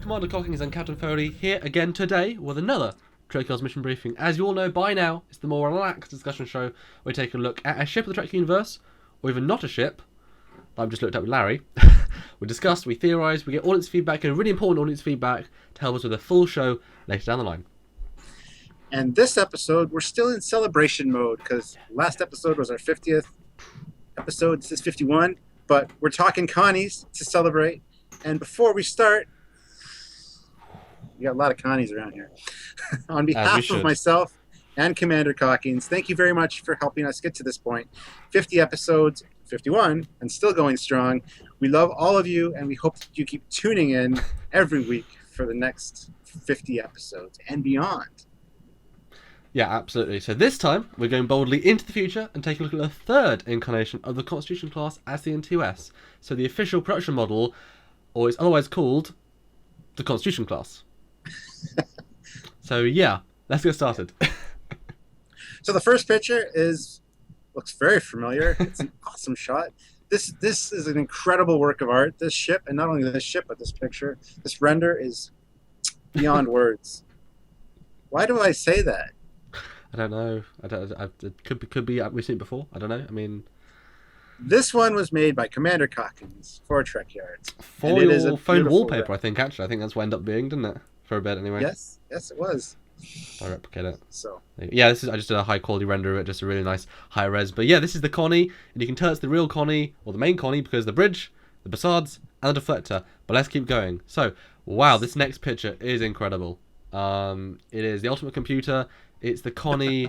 Commander Cockings and Captain Foley here again today with another Trekyards mission briefing. As you all know by now, it's the more relaxed discussion show where we take a look at a ship of the Trek universe, or even not a ship, that I've just looked at with Larry. We discuss, we theorise, we get audience feedback, and really important audience feedback to help us with a full show later down the line. And this episode, we're still in celebration mode because last episode was our 50th episode. This is 51, but we're talking Connies to celebrate. And before we start, we got a lot of Connies around here. On behalf of myself and Commander Cockings, thank you very much for helping us get to this point. 50 episodes, 51, and still going strong. We love all of you, and we hope that you keep tuning in every week for the next 50 episodes and beyond. Yeah, absolutely. So this time, we're going boldly into the future and taking a look at the third incarnation of the Constitution class as the TOS. So the official production model, or it's otherwise called the Constitution class. So yeah, let's get started. So the first picture looks very familiar. It's an awesome shot. This is an incredible work of art. This ship, and not only this ship, but this picture, this render is beyond words. Why do I say that? I don't know. It could be. We've seen it before. I don't know. I mean, this one was made by Commander Cockings for Trekyards. For your phone wallpaper, I think. Actually, I think that's what it ended up being, didn't it? For a bit, anyway. Yes, it was. I replicate it. So yeah, I just did a high quality render of it, just a really nice high res. But yeah, this is the Connie, and you can tell it's the real Connie or the main Connie because the bridge, the facades, and the deflector. But let's keep going. So wow, this next picture is incredible. It is the ultimate computer. It's the Connie,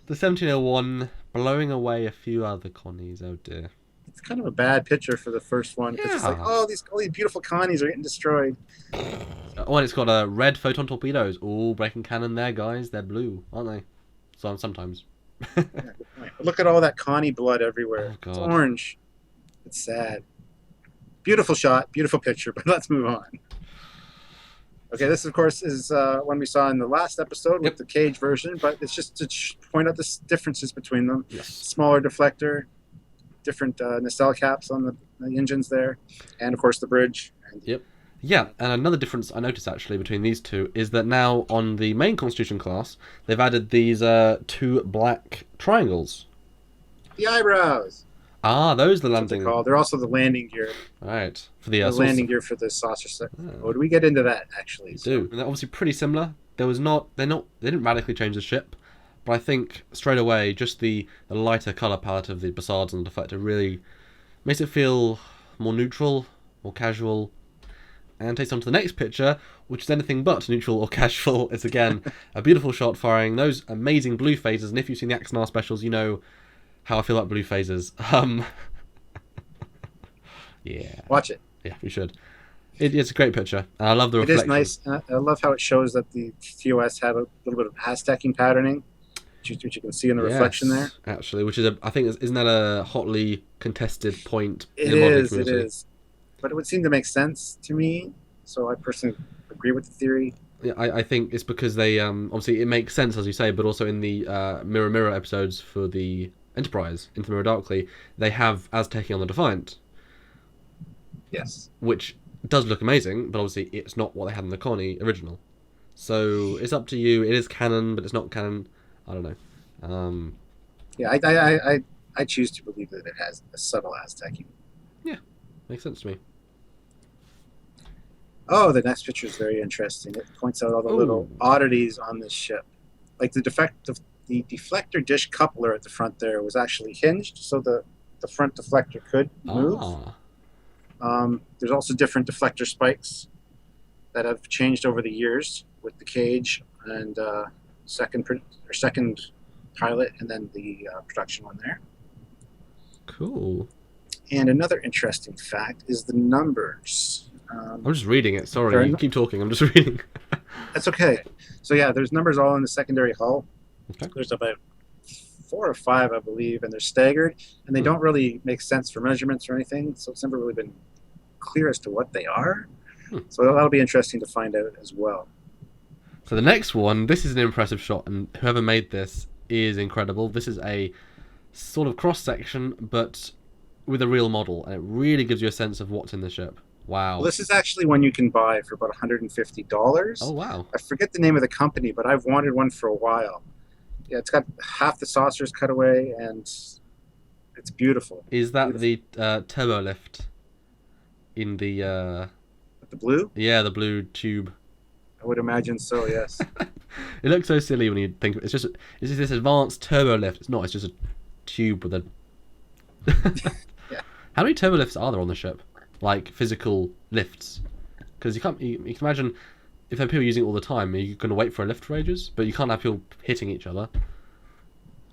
the 1701, blowing away a few other Connies. Oh dear. It's kind of a bad picture for the first one because it's like, all these beautiful Connies are getting destroyed. Oh, and it's got red photon torpedoes. Oh, breaking cannon there, guys. They're blue, aren't they? Sometimes. Yeah, good point. Look at all that Connie blood everywhere. Oh, God. It's orange. It's sad. Beautiful shot, beautiful picture, but let's move on. Okay, this, of course, is one we saw in the last episode with the cage version, but it's just to point out the differences between them. Yes. Smaller deflector, different nacelle caps on the engines there, and, of course, the bridge. Yep. Yeah, and another difference I noticed, actually, between these two is that now on the main Constitution class, they've added these two black triangles. The eyebrows. Ah, those are the landing. They're also the landing gear. Right. For the landing gear for the saucer set. Oh, do we get into that actually? Do. And they're obviously pretty similar. They didn't radically change the ship, but I think straight away just the lighter colour palette of the facades and the deflector really makes it feel more neutral, more casual, and takes on to the next picture, which is anything but neutral or casual. It's again a beautiful shot firing those amazing blue phasers, and if you've seen the Axonar specials, you know how I feel about blue phasers. Yeah. Watch it. Yeah, we should. It's a great picture. And I love the reflection. It is nice. I love how it shows that the TOS had a little bit of Aztecing patterning, which you can see in the reflection there. Actually, which is I think isn't that a hotly contested point in the modeling community? It is. But it would seem to make sense to me, so I personally agree with the theory. Yeah, I think it's because they obviously it makes sense as you say, but also in the Mirror episodes for the Enterprise, Into the Mirror Darkly, they have Aztecing on the Defiant. Yes. Which does look amazing, but obviously it's not what they had in the Connie original. So it's up to you. It is canon, but it's not canon. I don't know. Yeah, I choose to believe that it has a subtle Aztecing. Yeah, makes sense to me. Oh, the next picture is very interesting. It points out all the little oddities on this ship. Like the deflector dish coupler at the front there was actually hinged, so the front deflector could move. There's also different deflector spikes that have changed over the years with the cage and second pilot, and then the production one there. Cool. And another interesting fact is the numbers. I'm just reading it. Sorry, you keep talking. I'm just reading. That's okay. So yeah, there's numbers all in the secondary hull. Okay. There's about 4 or 5, I believe, and they're staggered, and they don't really make sense for measurements or anything, so it's never really been clear as to what they are. So that'll be interesting to find out as well. So the next one, this is an impressive shot, and whoever made this is incredible. This is a sort of cross-section, but with a real model, and it really gives you a sense of what's in the ship. Wow. Well, this is actually one you can buy for about $150. Oh, wow. I forget the name of the company, but I've wanted one for a while. Yeah, it's got half the saucers cut away, and it's beautiful. Is that Beautiful. the turbo lift in the The blue? yeah, the blue tube? I would imagine so, yes. It looks so silly when you think it's just this advanced turbo lift. It's not. It's just a tube with a. Yeah. How many turbo lifts are there on the ship? Like physical lifts? Because you can't. You can imagine if there are people using it all the time, are you going to wait for a lift for ages? But you can't have people hitting each other.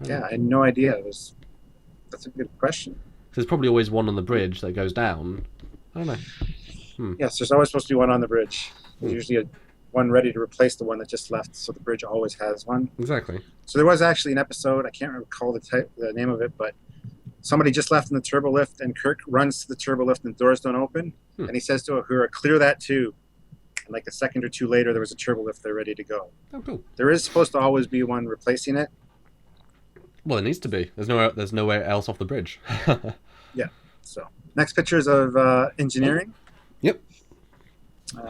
Yeah, I had no idea. That's a good question. There's probably always one on the bridge that goes down. I don't know. Yes, there's always supposed to be one on the bridge. There's Hmm. usually one ready to replace the one that just left, so the bridge always has one. Exactly. So there was actually an episode, I can't recall the name of it, but somebody just left in the turbo lift, and Kirk runs to the turbo lift and the doors don't open. And he says to Uhura, clear that too. And like a second or two later, there was a turbo lift there ready to go. Oh, cool. There is supposed to always be one replacing it. Well, it needs to be. There's nowhere else off the bridge. Yeah. So next pictures of engineering. Yep.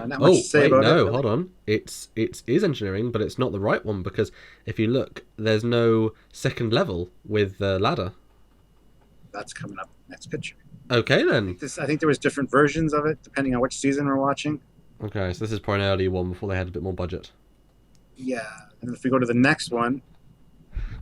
Not much to say wait, about it. no, Really. hold on. It is engineering, but it's not the right one because if you look, there's no second level with the ladder. That's coming up next picture. Okay then. I think there was different versions of it depending on which season we're watching. Okay, so this is probably an early one before they had a bit more budget. Yeah. And if we go to the next one,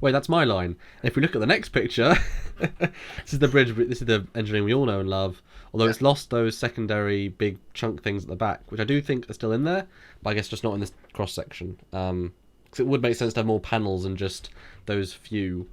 Wait, that's my line. And if we look at the next picture, this is the bridge. This is the engineering we all know and love. Although it's lost those secondary big chunk things at the back, which I do think are still in there, but I guess just not in this cross section. Because it would make sense to have more panels than just those few.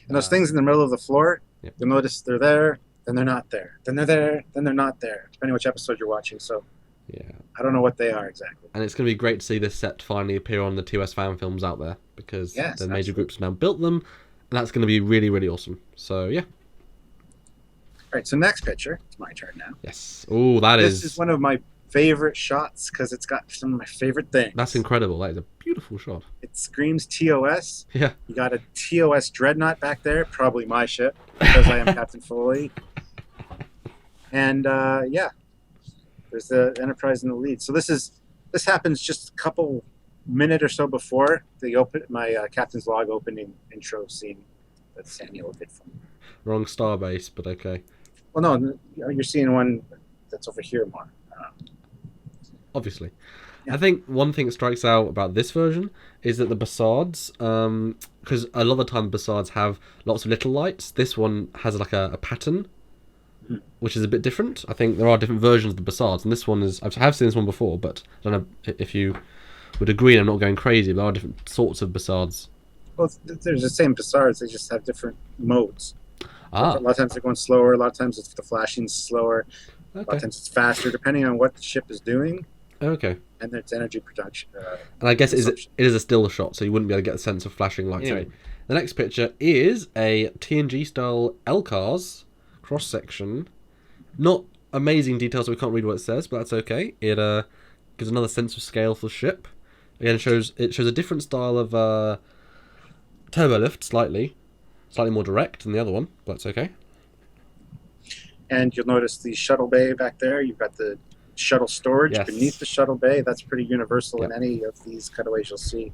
and those things in the middle of the floor, Yep. you'll notice they're there, then they're not there. Then they're there, then they're not there, depending which episode you're watching. So Yeah. I don't know what they are exactly. And it's going to be great to see this set finally appear on the TOS fan films out there because Yes, the major absolutely. groups have now built them, and that's going to be really, really awesome. So yeah, All right, so next picture. It's my turn now. yes. Oh, This is one of my favorite shots because it's got some of my favorite things. that's incredible. That is a beautiful shot. It screams TOS. Yeah. You got a TOS dreadnought back there, probably my ship because I am Captain Foley. And yeah, there's the Enterprise in the lead. So this happens just a couple minute or so before my Captain's Log opening intro scene that Samuel did for me. Wrong starbase, but okay. Well, no, you're seeing one that's over here more. Obviously. Yeah. I think one thing that strikes out about this version is that the Basards, because a lot of the time Basards have lots of little lights, this one has like a pattern, which is a bit different. I think there are different versions of the Basards, and this one is, I have seen this one before, but I don't know if you would agree, I'm not going crazy, but there are different sorts of Basards. Well, there's the same Basards, they just have different modes. Ah, A lot of times they're going slower, a lot of times it's the flashing's slower, a lot okay. of times it's faster, depending on what the ship is doing Okay. and its energy production. And I guess it consumption. is a still shot, so you wouldn't be able to get a sense of flashing lights. Yeah. Anyway, the next picture is a TNG style LCARS cross section. Not amazing details, so we can't read what it says, but that's okay. It gives another sense of scale for the ship. Again, it shows a different style of turbo lift, slightly more direct than the other one, but that's okay. And you'll notice the shuttle bay back there. You've got the shuttle storage Yes. beneath the shuttle bay. That's pretty universal in Yep. any of these cutaways you'll see.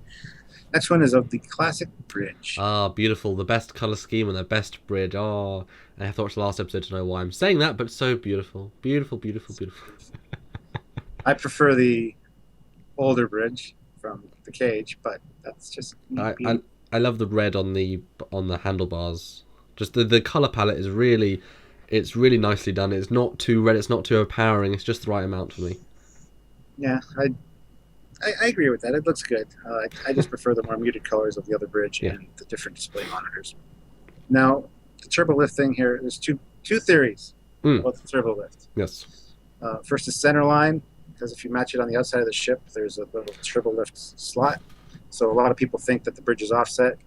Next one is of the classic bridge. Ah, beautiful. The best colour scheme and the best bridge. Oh, and I have to watch the last episode to know why I'm saying that, but it's so beautiful. Beautiful, beautiful, beautiful. I prefer the older bridge from the cage, but that's just me being- I love the red on the handlebars. Just the color palette is really, it's really nicely done. It's not too red. It's not too overpowering. It's just the right amount for me. Yeah, I agree with that. It looks good. I just prefer the more muted colors of the other bridge Yeah. and the different display monitors. Now, the turbo lift thing here, there's two theories about the turbo lift. Yes. First is center line, because if you match it on the outside of the ship, there's a little turbo lift slot. So a lot of people think that the bridge is offset.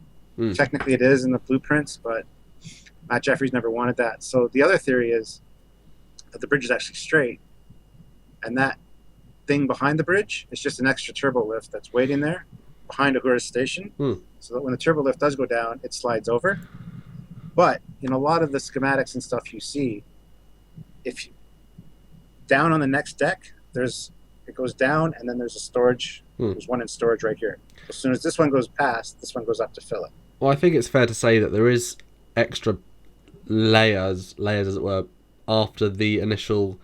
Technically it is in the blueprints, but Matt Jeffries never wanted that. So the other theory is that the bridge is actually straight, and that thing behind the bridge is just an extra turbo lift that's waiting there behind Uhura's station, so that when the turbo lift does go down, it slides over. But in a lot of the schematics and stuff you see, if down on the next deck, it goes down, and then there's a storage. There's one in storage right here. As soon as this one goes past, this one goes up to fill it. Well, I think it's fair to say that there is extra layers as it were, after the initial,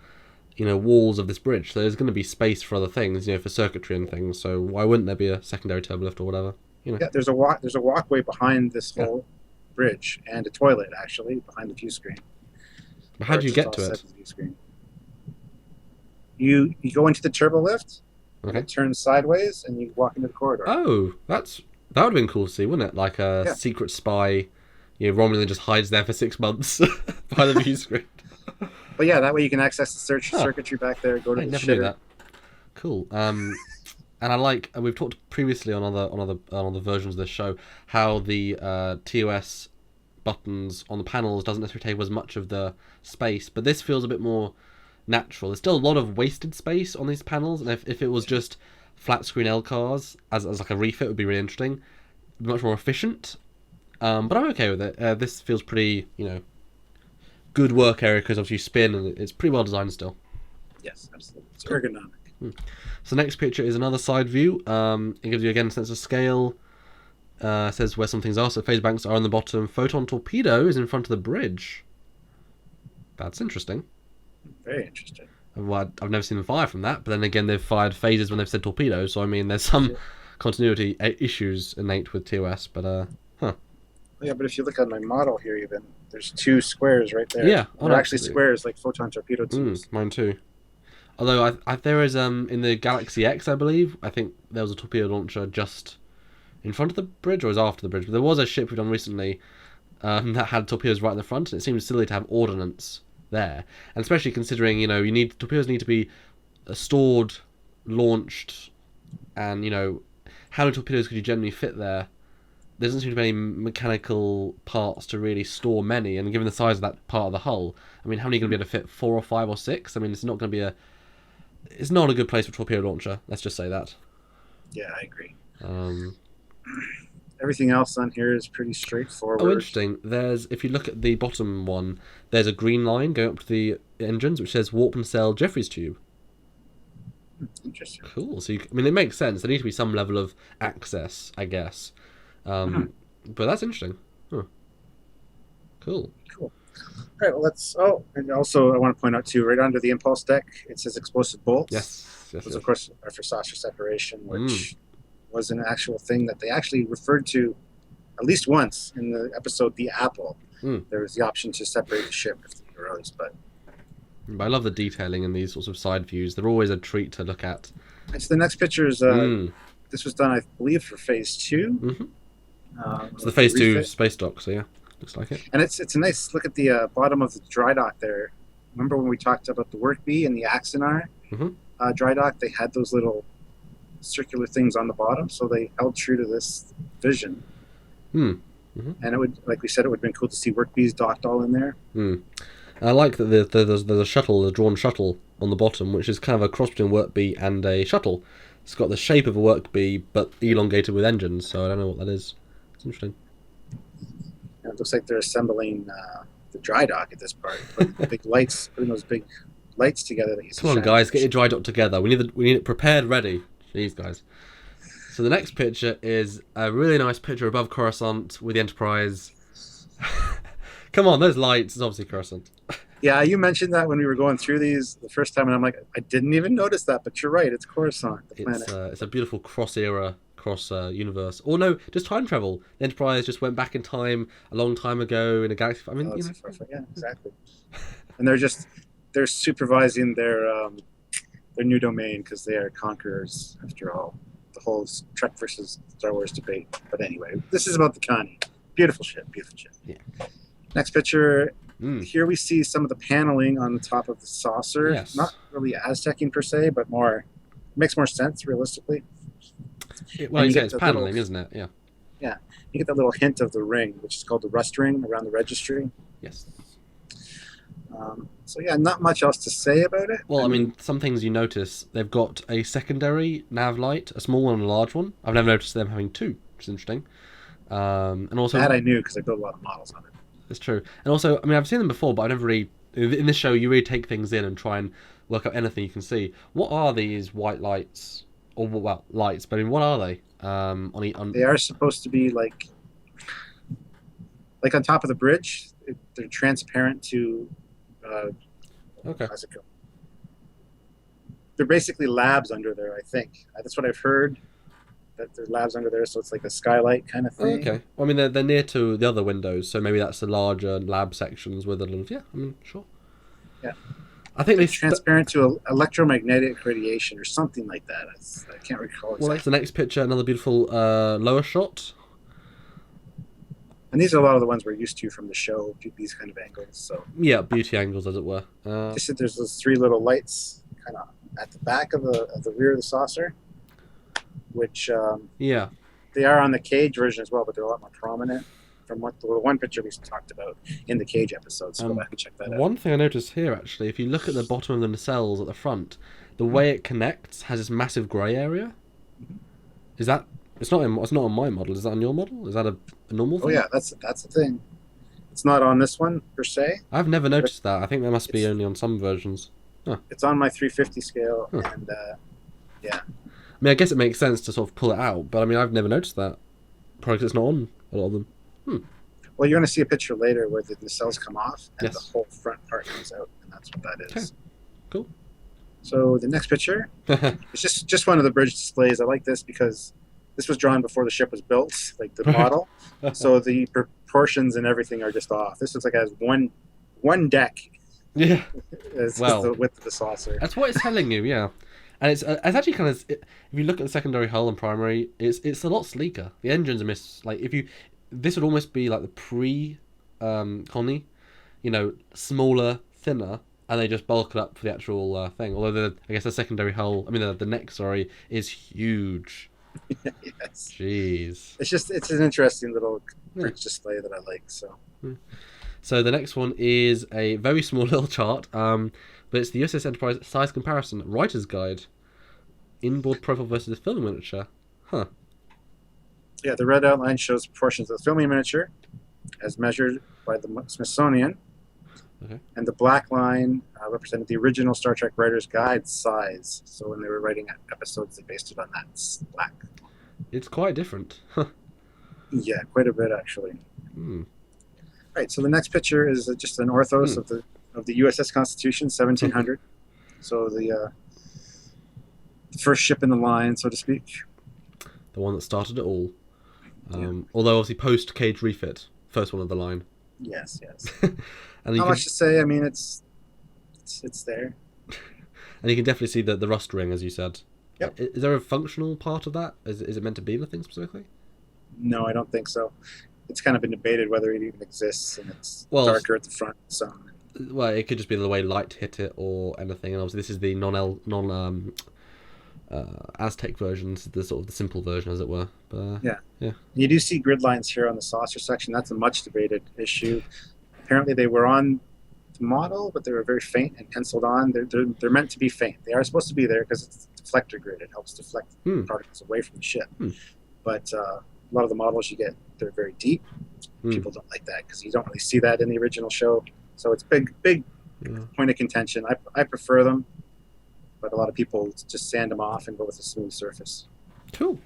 walls of this bridge. So there's going to be space for other things, for circuitry and things. So why wouldn't there be a secondary turbolift or whatever? Yeah, there's a walkway behind this whole bridge, and a toilet actually behind the view screen. But how do you get to it? You go into the turbo lift, okay. It turns sideways, and you walk into the corridor. Oh, that would have been cool to see, wouldn't it? Like a secret spy, Romulan just hides there for 6 months behind the view screen. But yeah, that way you can access the circuitry back there. Go to the never knew that. Cool. And I like, we've talked previously on other versions of this show how the TOS buttons on the panels doesn't necessarily take as much of the space, but this feels a bit more natural. There's still a lot of wasted space on these panels, and if it was just flat screen LCARs as like a refit, it would be really interesting, much more efficient. But I'm okay with it. This feels pretty, good work area because obviously you spin and it's pretty well designed still. Yes, absolutely. It's ergonomic. So the next picture is another side view. It gives you again a sense of scale. Says where some things are. So phase banks are on the bottom. Photon torpedo is in front of the bridge. That's interesting. Very interesting. Well, I've never seen them fire from that, but then again, they've fired phases when they've said torpedoes, so I mean, there's some continuity issues innate with TOS, but, Yeah, but if you look at my model here, even, there's 2 squares right there. Yeah. They're actually squares like Photon torpedo tubes. Mine too. Although, there is, in the Galaxy X, I believe, I think there was a torpedo launcher just in front of the bridge, or was after the bridge, but there was a ship we've done recently that had torpedoes right in the front, and it seems silly to have ordnance there, and especially considering torpedoes need to be stored, launched, and how many torpedoes could you generally fit there? There doesn't seem to be any mechanical parts to really store many, and given the size of that part of the hull, I mean, how many are you going to be able to fit? 4 or 5 or 6? I mean, it's not going to be it's not a good place for a torpedo launcher, let's just say that. Yeah, I agree. Everything else on here is pretty straightforward. Oh, interesting. If you look at the bottom one, there's a green line going up to the engines, which says warp and cell Jeffries tube. Interesting. Cool. So, it makes sense. There needs to be some level of access, I guess. But that's interesting. Huh. Cool. All right, well, and also I want to point out, too, right under the impulse deck, it says explosive bolts. Yes. Those, of course, are for saucer separation, which was an actual thing that they actually referred to at least once in the episode The Apple. There was the option to separate the ship if they arose, but I love the detailing in these sorts of side views. They're always a treat to look at. And so the next picture is this was done, I believe, for phase 2. It's the phase 2 space dock, so yeah, looks like it. And it's a nice look at the bottom of the dry dock there. Remember when we talked about the work bee and the Axonar dry dock? They had those little circular things on the bottom, so they held true to this vision. And it would, like we said, it would have been cool to see work bees docked all in there. I like that there's a shuttle, a drawn shuttle on the bottom, which is kind of a cross between a work bee and a shuttle. It's got the shape of a work bee, but elongated with engines, so I don't know what that is. It's interesting. And it looks like they're assembling the dry dock at this part. Putting those big lights together. Come on, guys, get your dry dock together. We need it prepared, ready. Jeez, guys. So the next picture is a really nice picture above Coruscant with the Enterprise. Come on, those lights. It's obviously Coruscant. Yeah, you mentioned that when we were going through these the first time, and I'm like, I didn't even notice that, but you're right. It's Coruscant, the planet. It's a beautiful cross-era, cross-universe. Or no, just time travel. The Enterprise just went back in time a long time ago in a galaxy. I mean, yeah, exactly. And they're supervising their new domain because they are conquerors, after all. The whole Trek versus Star Wars debate. But anyway, this is about the Connie. Beautiful ship. Yeah. Next picture. Here we see some of the paneling on the top of the saucer. Yes. Not really Aztecian per se, but makes more sense realistically. Well, you say it's paneling, isn't it? Yeah. Yeah. You get that little hint of the ring, which is called the rust ring around the registry. Yes. So yeah, not much else to say about it. Well, I mean, some things you notice, they've got a secondary nav light, a small one and a large one. I've never noticed them having two, which is interesting. And also that I knew because I built a lot of models on it. It's true. And also, I mean, I've seen them before, but I've never really in this show, you really take things in and try and work out anything you can see. What are these white lights? Or, well, lights, but I mean, what are they? They are supposed to be like on top of the bridge. They're transparent to. Okay. How's it go? They're basically labs under there, I think. That's what I've heard. That there are labs under there, so it's like a skylight kind of thing. Okay. Well, I mean, they're near to the other windows, so maybe that's the larger lab sections with a little. Yeah, I mean, sure. Yeah. I think they're transparent to electromagnetic radiation or something like that. I can't recall exactly. Well, that's the next picture. Another beautiful lower shot. And these are a lot of the ones we're used to from the show, these kind of angles. So yeah, beauty angles, as it were. Just there's those three little lights kind of at the back of the rear of the saucer, which yeah, they are on the cage version as well, but they're a lot more prominent from what the one picture we talked about in the cage episode. So go back and check that out. One thing I noticed here, actually, if you look at the bottom of the nacelles at the front, the way it connects has this massive grey area. Is that? It's not on my model. Is that on your model? Is that a normal thing? Oh yeah, that's the thing. It's not on this one per se. I've never noticed that. I think that must be only on some versions. Huh. It's on my 350 scale, and yeah. I mean, I guess it makes sense to sort of pull it out, but I mean, I've never noticed that. Probably 'cause it's not on a lot of them. Well, you're going to see a picture later where the nacelles come off and yes. the whole front part comes out, and that's what that is. Okay. Cool. So the next picture, it's just one of the bridge displays. I like this because this was drawn before the ship was built, like the model. So the proportions and everything are just off. This looks like it has one deck. Yeah. It's the width of the saucer. That's what it's telling you, yeah. And it's actually kind of, if you look at the secondary hull and primary, it's a lot sleeker. The engines are this would almost be like the pre-Connie, smaller, thinner, and they just bulk it up for the actual thing. Although I guess the secondary hull, the neck, is huge. Yes. Jeez. It's an interesting little bridge display that I like. So the next one is a very small little chart, but it's the USS Enterprise size comparison writer's guide, inboard profile versus the filming miniature. Huh. Yeah, the red outline shows proportions of the filming miniature as measured by the Smithsonian. Okay. And the black line represented the original Star Trek writer's guide size. So when they were writing episodes, they based it on that black. It's quite different. Yeah, quite a bit actually. Hmm. Right, so the next picture is just an orthos of the USS Constitution, 1700. So the first ship in the line, so to speak. The one that started it all. Although obviously post cage refit, first one of the line. Yes. And Not much to say. I mean, it's there. And you can definitely see the rust ring, as you said. Yep. Is there a functional part of that? Is it meant to be anything specifically? No, I don't think so. It's kind of been debated whether it even exists, and it's darker at the front. So. Well, it could just be the way light hit it or anything. And obviously, this is the non Aztec version, the sort of the simple version, as it were. But, yeah. You do see grid lines here on the saucer section. That's a much debated issue. Apparently, they were on the model, but they were very faint and penciled on. They're meant to be faint. They are supposed to be there because it's a deflector grid. It helps deflect particles away from the ship. But a lot of the models you get, they're very deep. People don't like that because you don't really see that in the original show. So it's big point of contention. I prefer them, but a lot of people just sand them off and go with a smooth surface. Cool.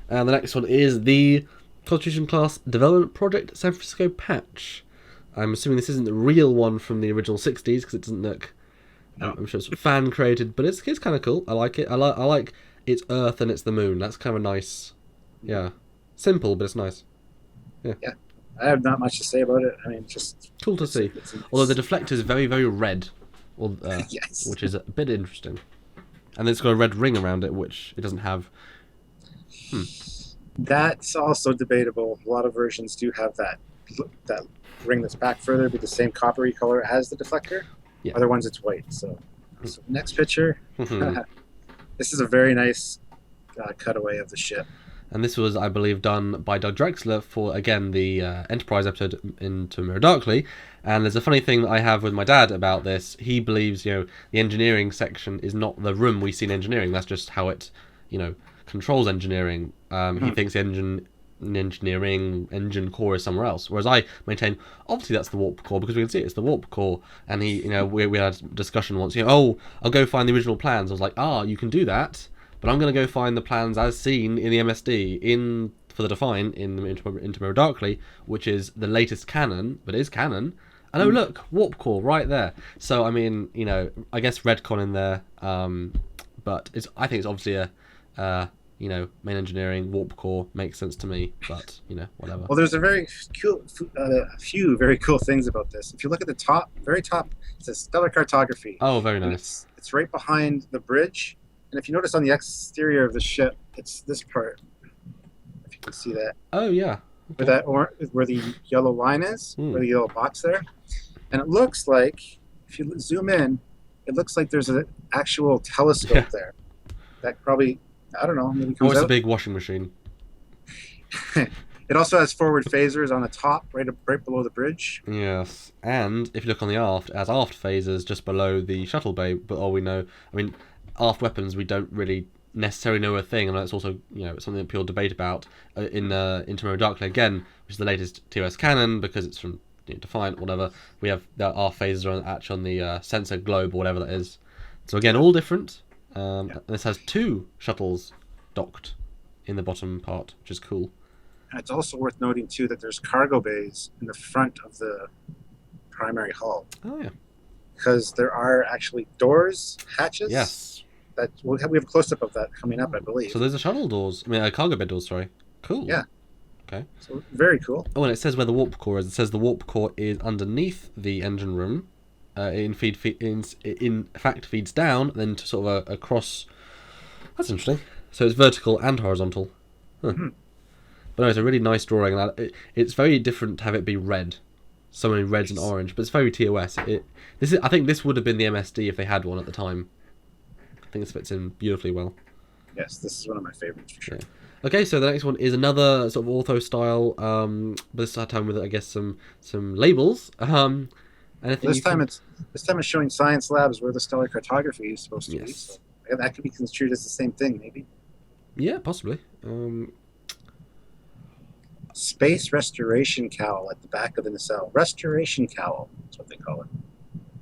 And the next one is the Constitution Class Development Project San Francisco patch. I'm assuming this isn't the real one from the original 60s because it doesn't look... No. I'm sure it's fan created, but it's kind of cool. I like it. I like it's Earth and it's the moon. That's kind of nice. Yeah. Simple, but it's nice. Yeah. I have not much to say about it. I mean, just... Cool to see. Although the deflector is very, very red. Yes. Which is a bit interesting. And it's got a red ring around it, which it doesn't have. That's also debatable. A lot of versions do have that ring that's back further, be the same coppery color as the deflector. Yeah. Other ones, it's white. So next picture. This is a very nice cutaway of the ship. And this was, I believe, done by Doug Draxler for, again, the Enterprise episode Into Mirror Darkly. And there's a funny thing that I have with my dad about this. He believes, the engineering section is not the room we see in engineering. That's just how it, controls engineering. He thinks the engine engineering engine core is somewhere else. Whereas I maintain, obviously that's the warp core because we can see it's the warp core. And we had a discussion once. Oh, I'll go find the original plans. I was like, you can do that, but I'm going to go find the plans as seen in the MSD for the Define in Into Mirror Darkly, which is the latest canon, but is canon. And look, warp core right there. So I mean, I guess retcon in there, but I think it's obviously a main engineering warp core makes sense to me, but whatever. Well, there's a very cool, few very cool things about this. If you look at the top, very top, it says stellar cartography. Oh, very nice. It's right behind the bridge, and if you notice on the exterior of the ship, it's this part. If you can see that. Oh yeah. Okay. Where the yellow line is, where the yellow box there, and it looks like if you zoom in, it looks like there's an actual telescope there. That probably. I don't know. Maybe it's a big washing machine. It also has forward phasers on the top, right below the bridge. Yes, and if you look on the aft, it has aft phasers just below the shuttle bay. But all we know, aft weapons we don't really necessarily know a thing, and that's also something that people debate about in Into Mirror Darkly again, which is the latest TOS canon because it's from Defiant, whatever. We have our phasers actually on the sensor globe or whatever that is. So again, all different. This has 2 shuttles docked in the bottom part, which is cool. And it's also worth noting too that there's cargo bays in the front of the primary hull. Oh yeah. Because there are actually doors, hatches. Yes. That we have a close up of that coming up, I believe. So there's cargo bay doors. Sorry. Cool. Yeah. Okay. So very cool. Oh, and it says where the warp core is. It says the warp core is underneath the engine room. In fact feeds down, then to sort of a cross. That's interesting. So it's vertical and horizontal. Huh. Mm-hmm. But no, it's a really nice drawing. It's very different to have it be red, so many reds and orange. But it's very TOS. I think this would have been the MSD if they had one at the time. I think this fits in beautifully well. Yes, this is one of my favorites for sure. Yeah. Okay, so the next one is another sort of ortho style, but this time with I guess some labels. This time it's showing science labs where the stellar cartography is supposed to be. So that could be construed as the same thing, maybe. Yeah, possibly. Space restoration cowl at the back of the nacelle. Restoration cowl, that's what they call it.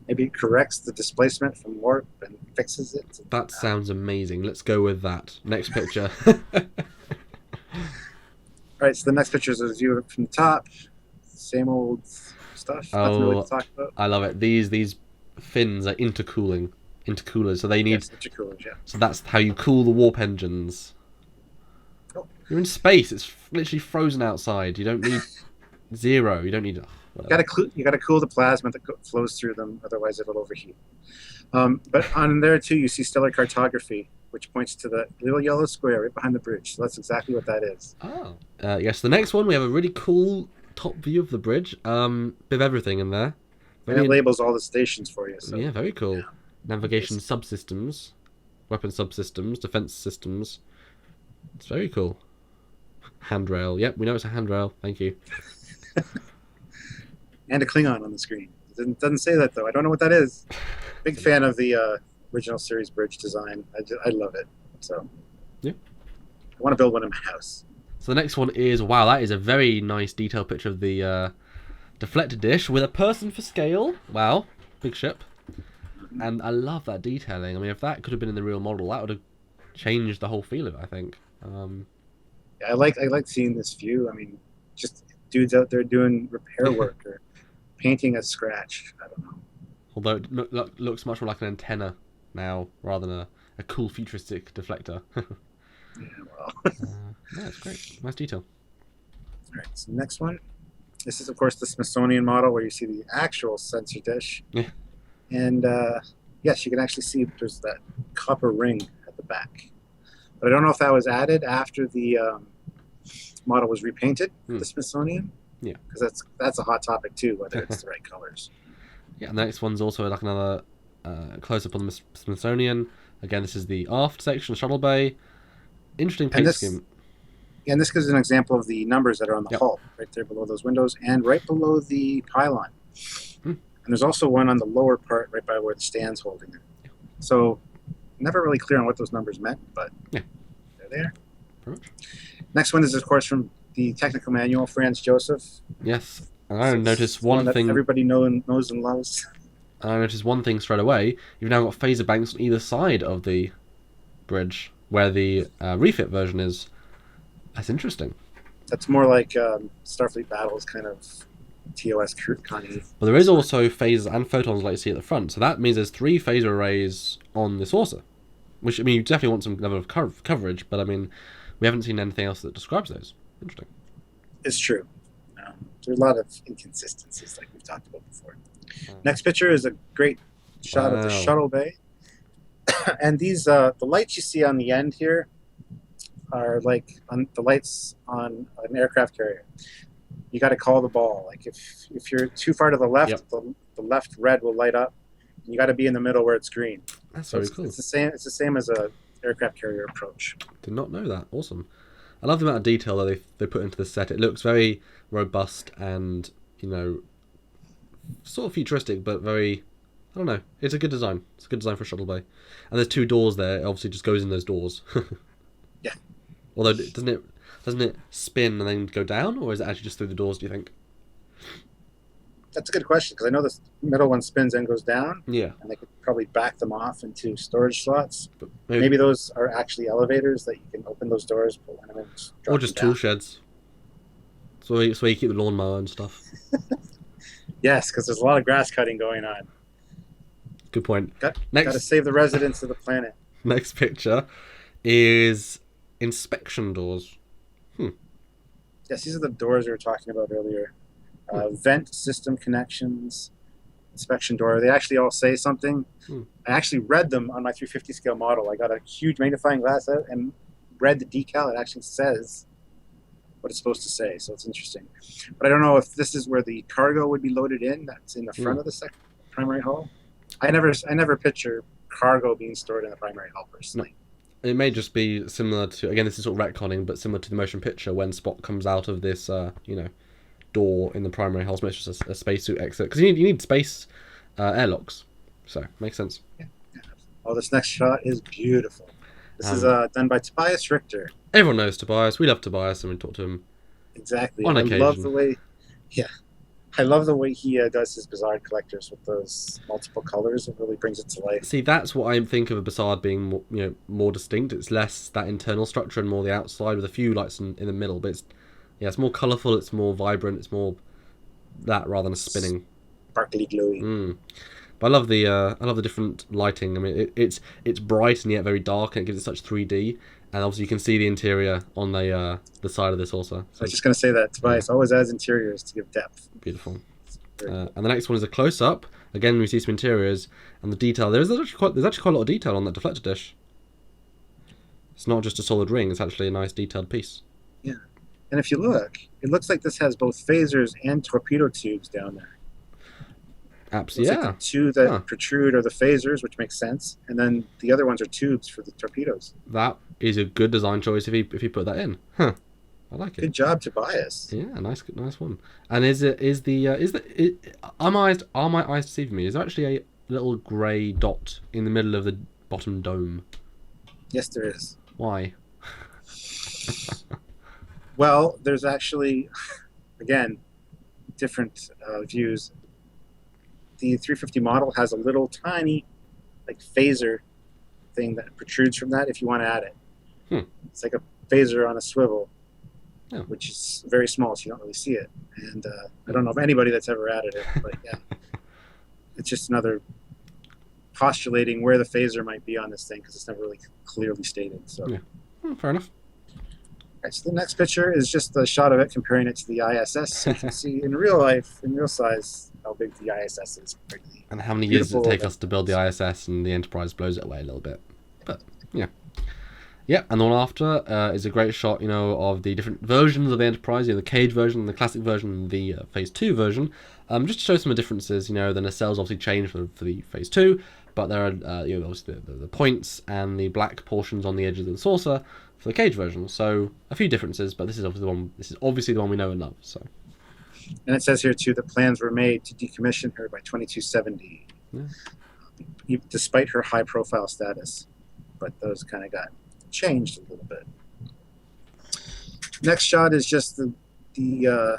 Maybe it corrects the displacement from warp and fixes it. That sounds amazing. Let's go with that. Next picture. All right, so the next picture is a view from the top. Same old stuff. Nothing really to talk about. I love it. These fins are intercoolers, so they need intercoolers. Yeah. So that's how you cool the warp engines. Oh. You're in space. It's literally frozen outside. You don't need zero. You don't need. You got to cool the plasma that flows through them, otherwise it'll overheat. But on there too, you see stellar cartography, which points to the little yellow square right behind the bridge. So that's exactly what that is. Oh. Yes. The next one, we have a really cool top view of the bridge. Bit of everything in there. And it labels all the stations for you. So. Yeah, very cool. Navigation subsystems, weapon subsystems, defense systems. It's very cool. Handrail. Yep, we know it's a handrail. Thank you. And a Klingon on the screen. It doesn't say that though. I don't know what that is. Big fan of the original series bridge design. I love it. So yeah, I want to build one in my house. So the next one is, wow, that is a very nice detailed picture of the deflector dish with a person for scale. Wow, big ship. And I love that detailing. I mean, if that could have been in the real model, that would have changed the whole feel of it, I think. Yeah, I like seeing this view. I mean, just dudes out there doing repair work or painting a scratch. I don't know. Although it looks much more like an antenna now rather than a cool futuristic deflector. Yeah, well. Yeah, it's great. Nice detail. All right, so next one. This is, of course, the Smithsonian model where you see the actual sensor dish. Yeah. And, yes, you can actually see there's that copper ring at the back. But I don't know if that was added after the model was repainted, the Smithsonian. Yeah. Because that's a hot topic, too, whether it's the right colors. Yeah, and the next one's also like another close-up on the Smithsonian. Again, this is the aft section, shuttle bay. Interesting paint scheme. Yeah, and this gives an example of the numbers that are on the hull, right there below those windows, and right below the pylon. And there's also one on the lower part, right by where the stand's holding it. So, never really clear on what those numbers meant, but they're there. Pretty much. Next one is, of course, from the technical manual, Franz Joseph. Yes, and I noticed one one thing. Everybody knows and loves. I noticed one thing straight away. You've now got phaser banks on either side of the bridge, where the refit version is. That's interesting. That's more like Starfleet Battles kind of TOS Connie. But there is also phasers and photons like you see at the front, so that means there's 3 phaser arrays on the saucer. Which, I mean, you definitely want some level of coverage, but I mean, we haven't seen anything else that describes those. Interesting. It's true. There's a lot of inconsistencies, like we've talked about before. Next picture is a great shot of the shuttle bay. And these, the lights you see on the end here are like the lights on an aircraft carrier. You got to call the ball. Like if you're too far to the left, Yep. the left red will light up. You got to be in the middle where it's green. That's So very it's, cool. it's the same as a aircraft carrier approach. Did not know that. Awesome. I love the amount of detail that they put into the set. It looks very robust and, you know, sort of futuristic, but very, I don't know. It's a good design. It's a good design for a shuttle bay. And there's 2 doors there. It obviously just goes in those doors. Yeah. Although, doesn't it spin and then go down, or is it actually just through the doors, do you think? That's a good question, because I know this middle one spins and goes down, Yeah. and they could probably back them off into storage slots. But Maybe those are actually elevators that you can open those doors, put one of them, or just tool sheds. So you keep the lawnmower and stuff. Yes, because there's a lot of grass cutting going on. Good point. Got to save the residents of the planet. Next picture is inspection doors. Yes, these are the doors we were talking about earlier. Vent system connections, inspection door. They actually all say something. I actually read them on my 350 scale model. I got a huge magnifying glass out and read the decal. It actually says what it's supposed to say, so it's interesting. But I don't know if this is where the cargo would be loaded in. That's in the front of the primary hull. I never picture cargo being stored in the primary hull personally. It may just be similar to, again, this is sort of retconning, but similar to the motion picture when Spock comes out of this, you know, door in the primary hull. So it's just a spacesuit exit, because you need space airlocks. So makes sense. Yeah. Oh, this next shot is beautiful. This is done by Tobias RoR. Everyone knows Tobias. We love Tobias, and we talk to him Exactly. on I occasion. love the way, I love the way he does his Bizarre collectors with those multiple colors. It really brings it to life. See, that's what I think of a Bizarre being more, you know, more distinct. It's less that internal structure and more the outside with a few lights in the middle. But it's more colourful. It's more vibrant. It's more that rather than a spinning. Sparkly, glowy. But I love the different lighting. I mean, it's bright and yet very dark, and it gives it such 3D. And obviously, you can see the interior on the side of this also. So I was just going to say that Tobias always adds interiors to give depth. beautiful. And the next one is a close-up. Again, we see some interiors and the detail. There's actually quite a lot of detail on that deflector dish. It's not just a solid ring. It's actually a nice detailed piece. Yeah, and if you look, it looks like this has both phasers and torpedo tubes down there. Absolutely, yeah. Like the two that protrude are the phasers, which makes sense, and then the other ones are tubes for the torpedoes. That is a good design choice if he put that in. Huh. I like it. Good job, Tobias. Yeah, nice one. And are my eyes deceiving me? Is there actually a little grey dot in the middle of the bottom dome? Yes, there is. Why? Well, there's actually, again, different views. The 350 model has a little tiny, like, phaser thing that protrudes from that if you want to add it. It's like a phaser on a swivel, which is very small, so you don't really see it. And I don't know of anybody that's ever added it, but yeah. It's just another postulating where the phaser might be on this thing, because it's never really clearly stated. So. Yeah. Fair enough. Right, so the next picture is just a shot of it, comparing it to the ISS. So you can see in real life, in real size, how big the ISS is. And how many years does it take us to build the ISS, and the Enterprise blows it away a little bit. But, yeah. Yeah, and the one after is a great shot, you know, of the different versions of the Enterprise, you know, the cage version, the classic version, and the Phase 2 version. Just to show some of the differences, you know, the nacelles obviously changed for the Phase 2, but there are, you know, obviously the points and the black portions on the edges of the saucer for the cage version. So a few differences, but this is obviously the one we know and love. So. And it says here too that plans were made to decommission her by 2270, despite her high-profile status. But those kind of got changed a little bit. Next shot is just the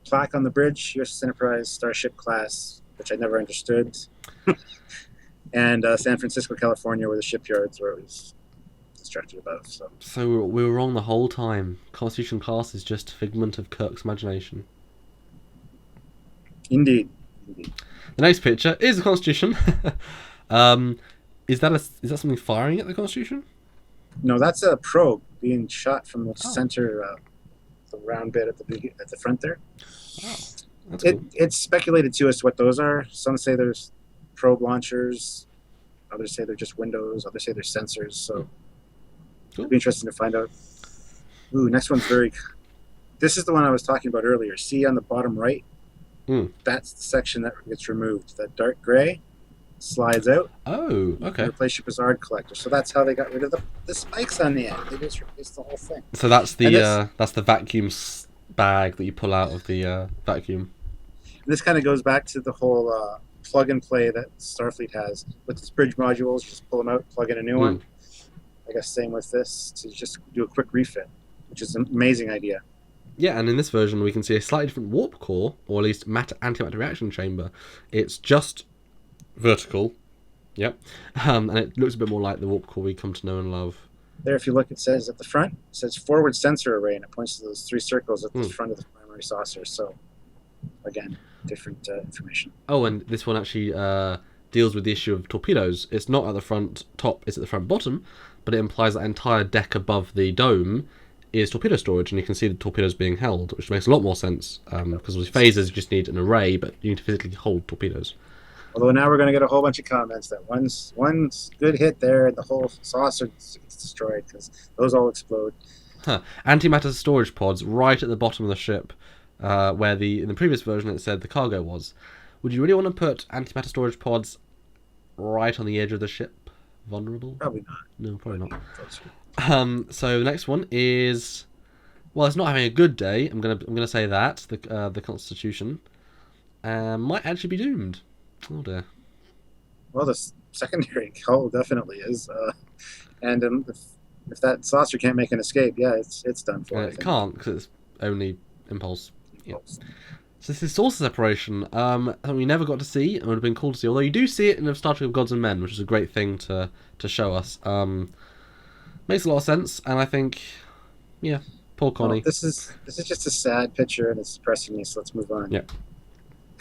plaque on the bridge, USS Enterprise, Starship class, which I never understood, and San Francisco, California, where the shipyards were always distracted above. So we were wrong the whole time. Constitution class is just a figment of Kirk's imagination. Indeed. The next picture is the Constitution. Is that something firing at the Constitution? No, that's a probe being shot from the center, the round bit at the front there. Oh, that's cool. It's speculated too as to what those are. Some say there's probe launchers, others say they're just windows, others say they're sensors. So cool. It'll be interesting to find out. Ooh, next one's this is the one I was talking about earlier. See on the bottom right? That's the section that gets removed. That dark gray slides out. Oh, okay. Replace your Bizarre collector. So that's how they got rid of the spikes on the end. They just replaced the whole thing. So that's the vacuum bag that you pull out of the vacuum. This kind of goes back to the whole plug and play that Starfleet has with its bridge modules. You just pull them out, plug in a new one. I guess same with this, to just do a quick refit, which is an amazing idea. Yeah, and in this version we can see a slightly different warp core, or at least antimatter reaction chamber. It's just vertical, yep, and it looks a bit more like the warp core we come to know and love. There, if you look, it says at the front, it says forward sensor array, and it points to those 3 circles at the front of the primary saucer. So, again, different information. Oh, and this one actually deals with the issue of torpedoes. It's not at the front top, it's at the front bottom, but it implies that entire deck above the dome is torpedo storage, and you can see the torpedoes being held, which makes a lot more sense, because with phasers you just need an array, but you need to physically hold torpedoes. Although now we're going to get a whole bunch of comments that one's good hit there, and the whole saucer gets destroyed, because those all explode. Antimatter storage pods right at the bottom of the ship, where in the previous version it said the cargo was. Would you really want to put antimatter storage pods right on the edge of the ship? Vulnerable? Probably not. No, probably not. So the next one is, well, it's not having a good day. I'm gonna say that the Constitution might actually be doomed. Oh dear. Well, the secondary hull definitely is, and if that saucer can't make an escape, yeah, it's done for. It can't, because it's only impulse. Yeah. So this is source separation. Something we never got to see, and would have been cool to see. Although you do see it in the Star Trek of Gods and Men, which is a great thing to show us. Makes a lot of sense, and I think, yeah, poor Connie. Well, this is just a sad picture, and it's depressing me. So let's move on. Yeah.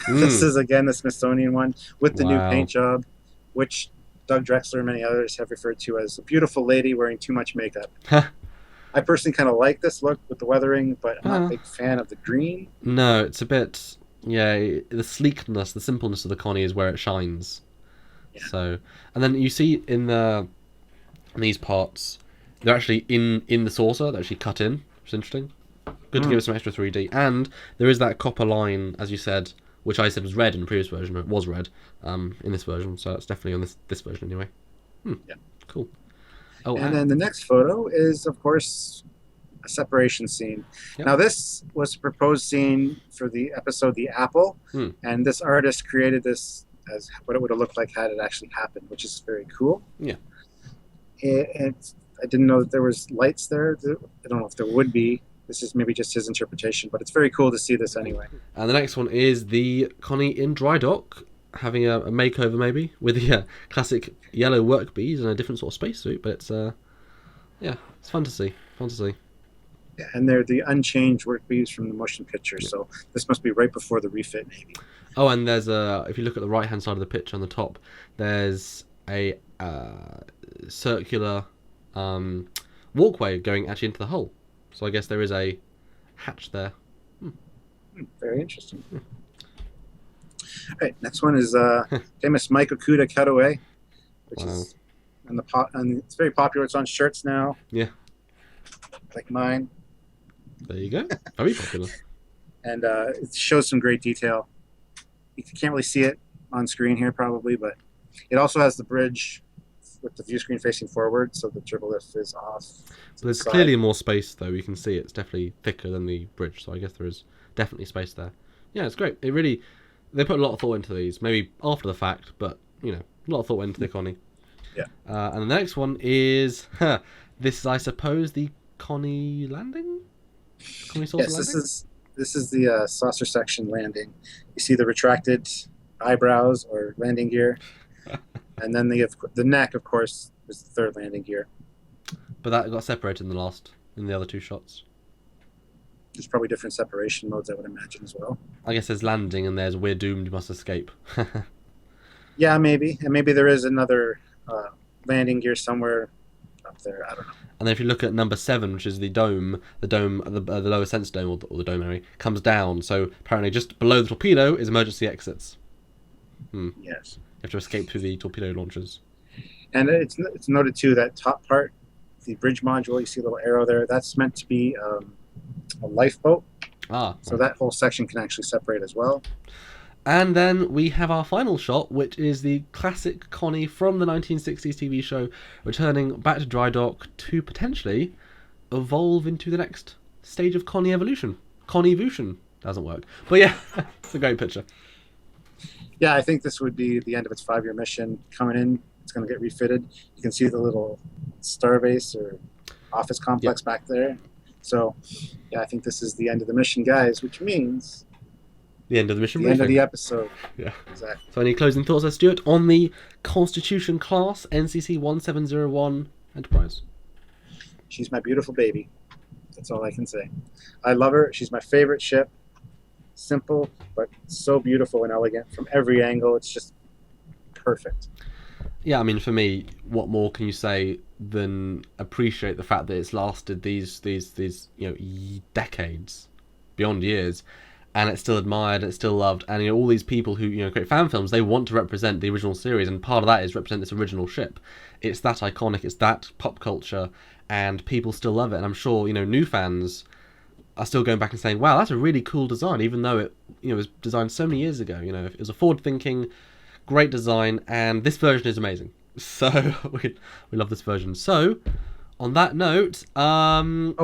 This is again the Smithsonian one with the new paint job, which Doug Draxler and many others have referred to as a beautiful lady wearing too much makeup. I personally kind of like this look with the weathering, but I'm not a big fan of the green. No, it's a bit, the sleekness, the simpleness of the Connie is where it shines. Yeah. So, and then you see in these parts, they're actually in the saucer, they're actually cut in, which is interesting. Good to give us some extra 3D. And there is that copper line, as you said, which I said was red in the previous version, but it was red in this version, so it's definitely on this version anyway. Yeah. Cool. Oh, and then the next photo is, of course, a separation scene. Yep. Now, this was a proposed scene for the episode The Apple, and this artist created this as what it would have looked like had it actually happened, which is very cool. Yeah. And I didn't know that there was lights there. I don't know if there would be. This is maybe just his interpretation, but it's very cool to see this anyway. And the next one is the Connie in dry dock, having a makeover maybe, with the classic yellow work bees and a different sort of spacesuit, but it's it's fun to see. Yeah, and they're the unchanged work bees from the motion picture, so this must be right before the refit maybe. Oh, and there's if you look at the right hand side of the picture on the top, there's a circular walkway going actually into the hull. So I guess there is a hatch there. Very interesting. All right, next one is famous Mike Okuda cutaway, which is and it's very popular. It's on shirts now. Yeah. Like mine. There you go. Very popular. And it shows some great detail. You can't really see it on screen here probably, but it also has the bridge with the view screen facing forward, so the triple lift is off. But there's clearly more space, though. You can see it's definitely thicker than the bridge, so I guess there is definitely space there. Yeah, it's great. They put a lot of thought into these, maybe after the fact, but, a lot of thought went into the Connie. Yeah. And the next one is, this is, I suppose, the Connie landing? Connie saucer Yes, landing? this is the saucer section landing. You see the retracted eyebrows or landing gear, and then the neck, of course, is the third landing gear. But that got separated in the other two shots. There's probably different separation modes, I would imagine, as well. I guess there's landing and there's we're doomed, you must escape. Yeah, maybe. And maybe there is another landing gear somewhere up there. I don't know. And then if you look at number 7, which is the lower sensor dome, or the dome area, comes down. So apparently just below the torpedo is emergency exits. Yes. You have to escape through the torpedo launchers. And it's noted, too, that top part, the bridge module, you see a little arrow there, that's meant to be a lifeboat. So that whole section can actually separate as well. And then we have our final shot, which is the classic Connie from the 1960s TV show, returning back to dry dock to potentially evolve into the next stage of Connie evolution. Connie-vution. Doesn't work. But yeah, it's a great picture. Yeah, I think this would be the end of its 5-year mission. Coming in, it's going to get refitted. You can see the little starbase or office complex back there. So, yeah, I think this is the end of the mission, guys, which means... The end of the mission The briefing. end of the episode. Yeah. Exactly. So any closing thoughts there, Stuart, on the Constitution class NCC 1701 Enterprise? She's my beautiful baby. That's all I can say. I love her. She's my favorite ship. Simple, but so beautiful and elegant from every angle. It's just perfect. Yeah, I mean, for me, what more can you say than appreciate the fact that it's lasted these decades, beyond years, and it's still admired, it's still loved, and all these people who create fan films, they want to represent the original series, and part of that is represent this original ship. It's that iconic, it's that pop culture, and people still love it. And I'm sure new fans are still going back and saying, "Wow, that's a really cool design," even though it was designed so many years ago. It was a forward-thinking, great design, and this version is amazing. So we love this version. So on that note, and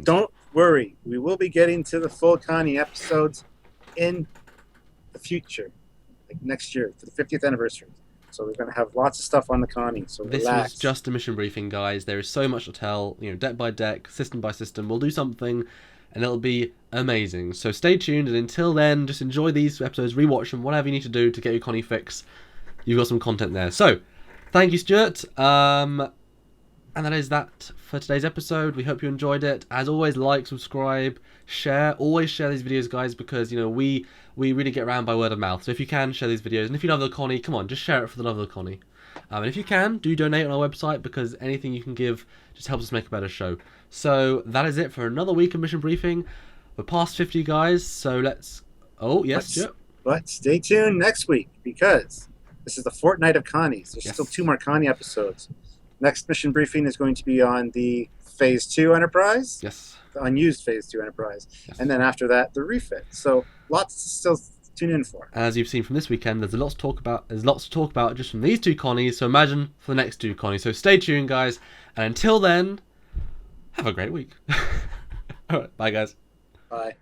don't worry, we will be getting to the full Connie episodes in the future, like next year for the 50th anniversary. So we're going to have lots of stuff on the Connie. So this relax. was just a mission briefing, guys. There is so much to tell. Deck by deck, system by system. We'll do something, and it'll be amazing. So stay tuned, and until then, just enjoy these episodes, rewatch them, whatever you need to do to get your Connie fix. You've got some content there. So thank you, Stuart. And that is that for today's episode. We hope you enjoyed it. As always, like, subscribe, share. Always share these videos, guys, because we really get around by word of mouth. So if you can, share these videos. And if you love the Connie, come on, just share it for the love of the Connie. And if you can, do donate on our website, because anything you can give just helps us make a better show. So that is it for another week of Mission Briefing. We're past 50, guys, so let's... Oh, yes, Stuart. But stay tuned next week, because this is the fortnight of Connies. There's still 2 more Connie episodes. Next Mission Briefing is going to be on the Phase 2 Enterprise. Yes. The unused Phase 2 Enterprise. Yes. And then after that, the refit. So lots to still tune in for. As you've seen from this weekend, there's lots to talk about. There's lots to talk about just from these 2 Connies. So imagine for the next 2 Connies. So stay tuned, guys. And until then, have a great week. All right. Bye, guys. Bye.